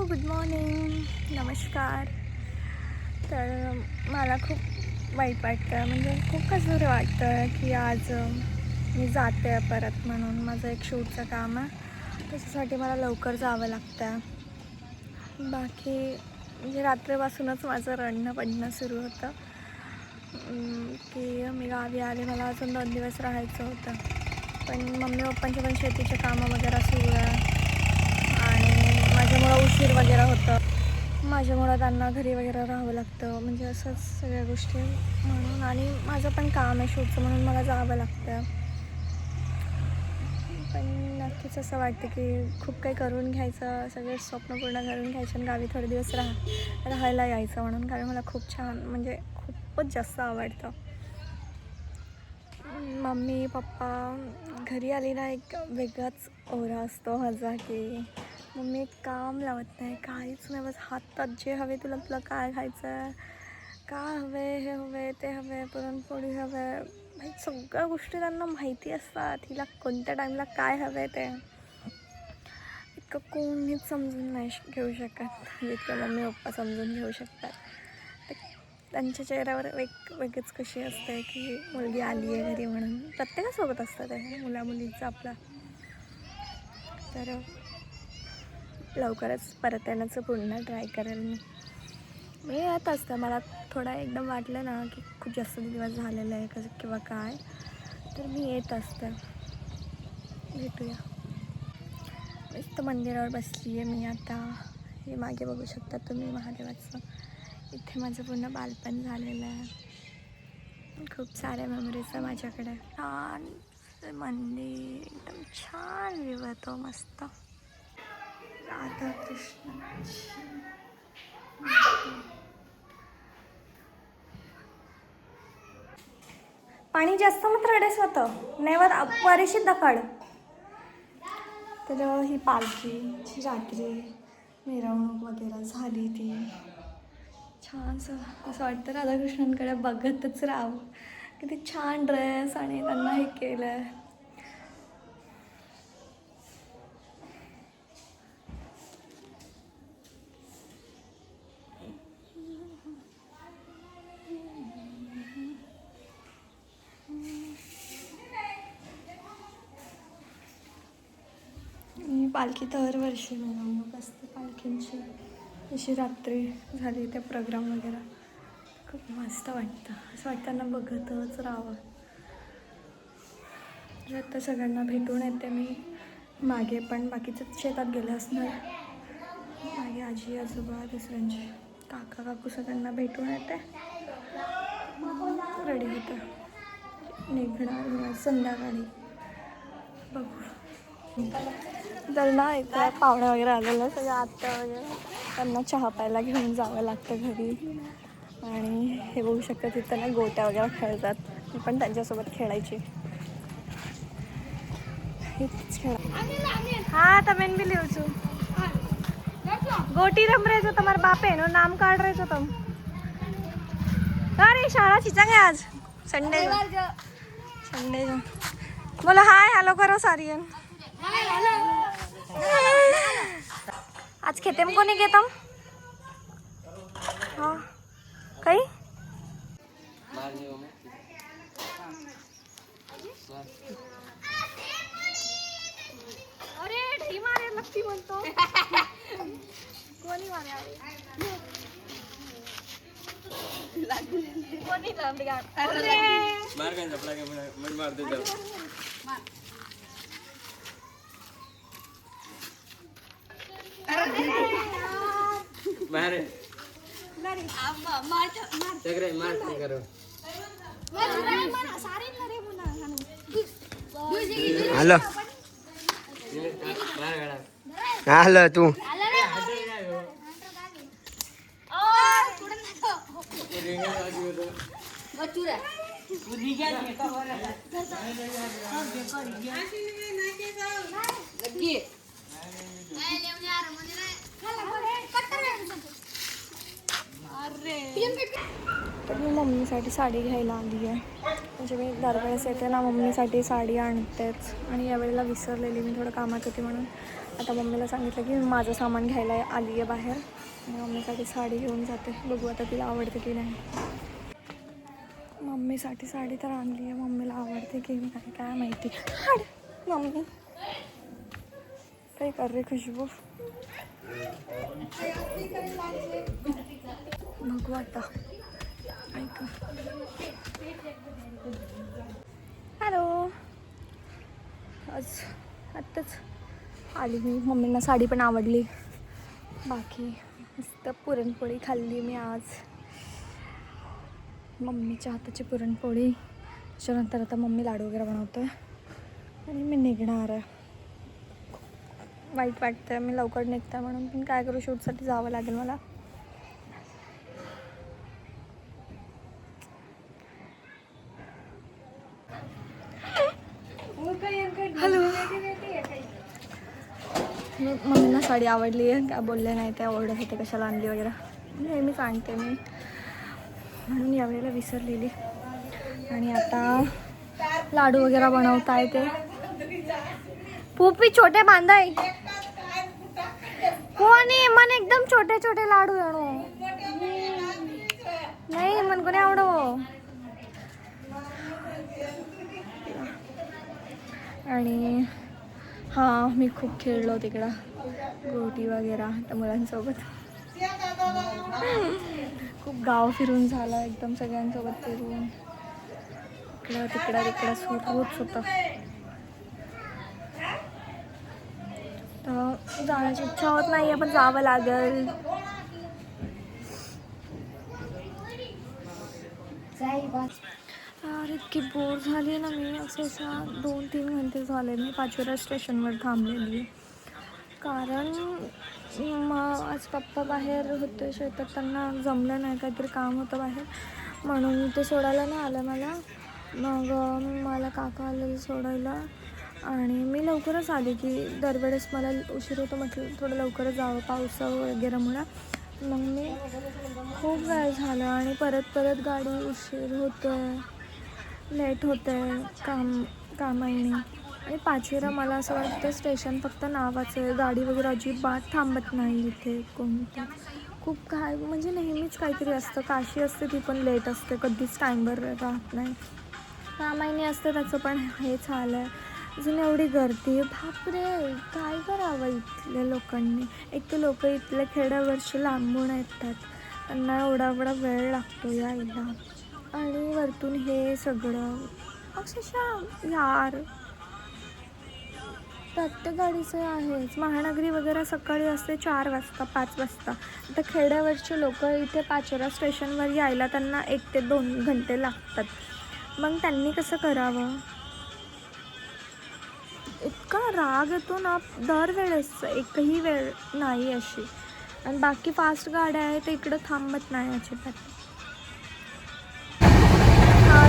Good morning, नमस्कार. तर मला खूप वाईट वाटतं, म्हणजे खूप कसं वाटतं की आज मी जाते परत म्हणून. माझं एक शूटचं काम आहे, त्याच्यासाठी मला लवकर जावं लागतं. बाकी म्हणजे रात्रीपासूनच माझं रडणं पडणं सुरू होतं की मी गावी आले, मला अजून 2 दिवस राहायचं होतं. पण मम्मी पप्पांचे पण शेतीचे कामं वगैरे सुरू आहे आणि माझ्यामुळं उशीर वगैरे होतं. माझ्यामुळं त्यांना घरी वगैरे राहावं लागतं, म्हणजे असंच सगळ्या गोष्टी म्हणून. आणि माझं पण काम आहे शूटचं म्हणून मला जावं लागतं. पण नक्कीच असं वाटतं की खूप काही करून घ्यायचं, सगळे स्वप्न पूर्ण करून घ्यायचं आणि गावी थोडे दिवस राहायला यायचं म्हणून. कारण मला खूप छान, म्हणजे खूपच जास्त आवडतं. मम्मी पप्पा घरी आली ना, एक वेगळाच ओरा असतो माझा की मम्मी एक काम लावत नाही, काहीच नाही, बस हातात जे हवे तुला काय खायचं आहे, काय हवे, हे हवे, ते हवे, पुरणपोळी हवे, भाई सगळ्या गोष्टी त्यांना माहिती असतात. हिला कोणत्या टाईमला काय हवे ते इतकं कोणीच समजून नाही घेऊ शकत जितकं मम्मी पप्पा समजून घेऊ शकतात. त्यांच्या चेहऱ्यावर वेगळीच कशी असते की मुलगी आली आहे घरी म्हणून. प्रत्येकासोबत असतं ते मुलीचं आपलं. तर लवकरच परत येण्याचं पुन्हा ट्राय करेल मी येत असतं. मला थोडा एकदम वाटलं ना की खूप जास्त दिवस झालेलं आहे कसं किंवा काय, तर मी येत असतं. भेटूया. मस्त मंदिरावर बसली आहे मी आता. हे मागे बघू शकता तुम्ही महादेवाचं. इथे माझं पूर्ण बालपण झालेलं आहे. खूप साऱ्या मेमरीज आहे माझ्याकडे. छान मंदिर, एकदम छान व्ह्यू येतो, मस्त. राधाकृष्ण पाणी जास्त मात्र अडेस होतं नैवत अपवारीशी दखड. तर ही पालखी रात्री मिरवणूक वगैरे झाली, ती छान असं वाटतं राधाकृष्णांकडे बघतच राहावं. किती छान ड्रेस आणि त्यांना हे केलं आहे. पालखी दरवर्षी मिरवणूक असते पालखींची. अशी रात्री झाली ते प्रोग्राम वगैरे, खूप मस्त वाटतं. असं वाटतं ना बघतच राहावं. आता सगळ्यांना भेटून येते मी. मागे पण बाकीचं शेतात गेले असणार, मागे आजी आजोबा दुसऱ्यांचे काका काकू सगळ्यांना भेटून येते. रेडी होतं, निघणार संध्याकाळी. बघू. तर ना इथं पाहुणे वगैरे आलेलं, सगळं आत्या वगैरे, त्यांना चहा प्यायला घेऊन जावं लागतं घरी. आणि हे बघू शकता तिथं ना गोट्या वगैरे खेळतात, मी पण त्यांच्यासोबत खेळायची. हेच खेळा. हाँ तमें भी लियो छू गोटी रम रहे जो तुम्हारे बापे नो नाम काढ रहे जो तुम. अरे शाळा चिचांगे आज संडे संडे बोलो हाय हॅलो करो सारियन. आज खेते में कोणी घेतम हाँ काही अरे ढी मारे लगती बोलतो कोणी मारे कोणी लांब मार काय झपला के मन मार दे जाओ मारे मार मार सगळे मार नाही करो. हॅलो हॅलो तू तर मी मम्मीसाठी साडी घ्यायला आली आहे. म्हणजे मी दरवेळेस येते ना मम्मीसाठी साडी आणतेच, आणि यावेळेला विसरलेली मी, थोडं कामात होती म्हणून. आता मम्मीला सांगितलं की माझं सामान घ्यायला आली आहे बाहेर. मम्मीसाठी साडी घेऊन जाते. बघू आता तिला आवडते की नाही. मम्मीसाठी साडी तर आणली आहे. मम्मीला आवडते की नाही काय माहिती. मम्मी काय कर रे खुशबू. बघू आता. ऐका. हॅलो. आज आत्ताच आली मी. मम्मींना साडी पण आवडली. बाकी मस्त पुरणपोळी खाल्ली मी आज. मम्मीच्या हाताची पुरणपोळी. त्याच्यानंतर आता मम्मी लाडू वगैरे बनवतोय आणि मी निघणार आहे. वाईट वाटतं मी लवकर निघते म्हणून, पण काय करू, शूटसाठी जावं लागेल मला. हॅलो. मम्मीला साडी आवडली आहे. काय बोलले नाही, त्या ओरडत होते कशाला आणली वगैरे. नेहमीच आणते मी म्हणून यावेळेला विसरलेली. आणि आता लाडू वगैरे बनवता येते. पोपी छोटे बांधाय कोणी मन एकदम छोटे छोटे लाडू आणू नाही मन कोणी आवडो. आणि हां मी खूप खेळलो तिकडं गोटी वगैरे त्या मुलांसोबत. खूप गाव फिरून झालं एकदम सगळ्यांसोबत फिरून. इकडं तिकडं सुरूच होतं. तर जाण्याची इच्छा होत नाही आहे पण जावं लागेल. यार इतकी बोर झाली ना मी. अक्षरशः 2-3 घंटे झाले मी पाचोरा स्टेशनवर थांबलेली. कारण आज पप्पा बाहेर होते शेतात, त्यांना जमलं नाही, काहीतरी काम होतं बाहेर म्हणून ते सोडायला नाही आलं मला. मग मला काका आलेलं सोडायला आणि मी लवकरच आले की दरवेळेस मला उशीर होतो म्हटलं थोडं लवकरच जावं पावसा वगैरेमुळं. मग मी खूप वेळ झाला आणि परत गाडी उशीर होतो आहे, लेट होतं आहे कामाने. आणि पाचोरा मला असं वाटतं स्टेशन फक्त नावाचं आहे. गाडी वगैरे अजिबात थांबत नाही इथे कोणतं. खूप काय म्हणजे नेहमीच काहीतरी असतं. काशी असते ती पण लेट असते, कधीच टाईमवर राहत नाही. कामाने असतं त्याचं पण हेच हाल आहे. अजून एवढी गर्दी. बापरे काय करावं इथल्या लोकांनी. एक तर लोक इथल्या खेड्यावरचे लांबून येतात, त्यांना एवढा वेळ लागतो यायला. आणि वरतून हे सगळं अक्षरशः यार. प्रत्येक गाडीचं आहेच. महानगरी वगैरे सकाळी असते 4 वाजता 5 वाजता. आता खेड्यावरचे लोक इथे पाचोरा स्टेशनवर यायला त्यांना 1 ते 2 घंटे लागतात. मग त्यांनी कसं करावं. इतका राग येतो ना दरवेळेस. एकही वेळ नाही अशी. आणि बाकी फास्ट गाड्या आहेत ते इकडं थांबत नाही अजिबात.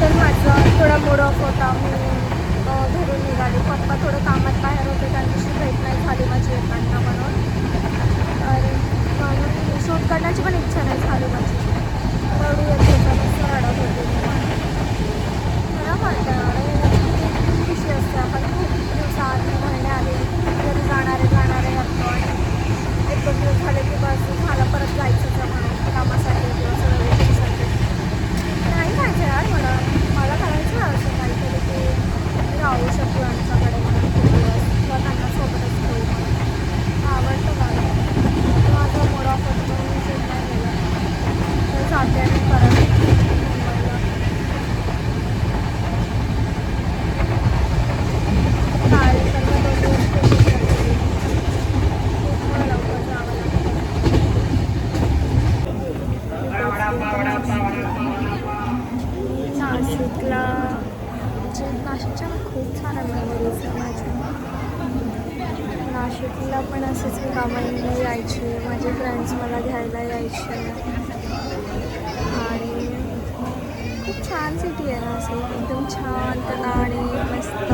तर माझा थोडा मूड ऑफ होता. मी घरून निघाली. पप्पा थोडं कामात बाहेर होते, त्यांची भेट नाही झाली माझी येताना म्हणून. म्हणून शूट करण्याची पण इच्छा नाही झाली माझी. रडू येत होतं, कसं रडत होते मला म्हणतं. खुशी असते आपण खूप दिवसात महिने आले घरी जाणारे लागतो आणि 1-2 दिवस झाले की बस झालं परत जायचं म्हणून कामासाठी किंवा सगळ्या गोष्टीसाठी. नाही जायचं यार मला करायचं असं काहीतरी की मी राहू शकतो यांच्याकडे म्हणून खूप दिवस किंवा त्यांना सोबतच घेऊ म्हणून. आवडतं मला. माझा मूड ऑफ होतो म्हणून मी शूट नाही केलं. तर जाते आणि परत मुंबईला. नाशिकच्या खूप छान मेमरीज आहे माझ्या. नाशिकला पण असेच मी कामाला यायचे. माझे फ्रेंड्स मला घ्यायला यायचे आणि खूप छान सिटी आहे नाशिक. एकदम शांत आणि मस्त.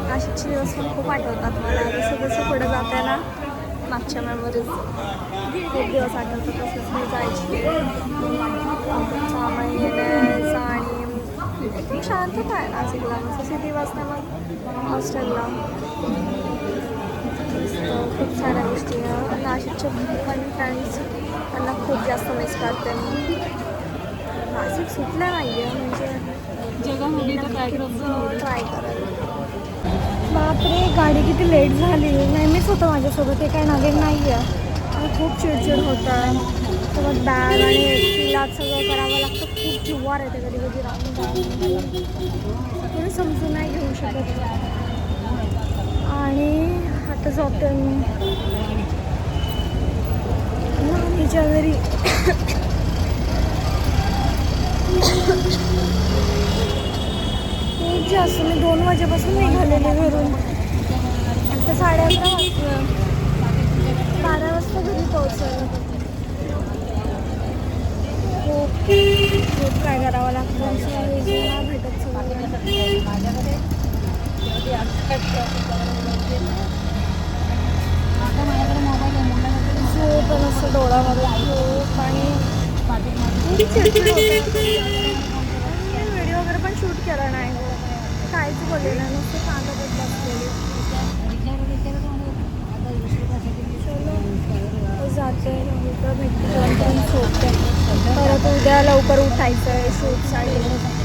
नाशिकचे दिवस पण खूप आठवतात मला. जसं पुढे जाते ना मागच्या मेमरीज खूप दिवस आठवतात. तसंच मी जायची 6 महिने आणि खूप शांतता आहे नाशिकला. मस्त सिटी वाजता मग हॉस्टेलला खूप साऱ्या गोष्टी नाशिकचे पण फ्रेंड्स त्यांना खूप जास्त मिस करते मी. नाशिक सुटलं नाही आहे म्हणजे जगामध्ये तर काय ट्राय करायला. बापरे गाडी किती लेट झाली. नेहमीच होतं माझ्यासोबत, हे काय नवीन नाही आहे. आणि खूप चिडचिड होतं सोबत बॅग आणि एकटीला सगळं करावं लागतं. खूप जिव्हार येते कधी कधी राहून कोणी समजून नाही घेऊ शकत. आणि आता जाते मी नानीच्या घरी. खूप जास्त मी 2 वाजेपासून निघालेले घरून. आता 11:30 वाजलं. 12 वाजता घरी पोहोचलं. खूप काय करावं लागतं. नाही भेटत झोप असं डोळ्यामध्ये झोप आणि चिडचिड होते. व्हिडिओ वगैरे पण शूट केला नाही. काहीच बोललेलं नाही, नुसतं सांगतच बसलेली. चलो जाते भेटते झोपते. परत उद्या लवकर उठायचं आहे शूटसाठी.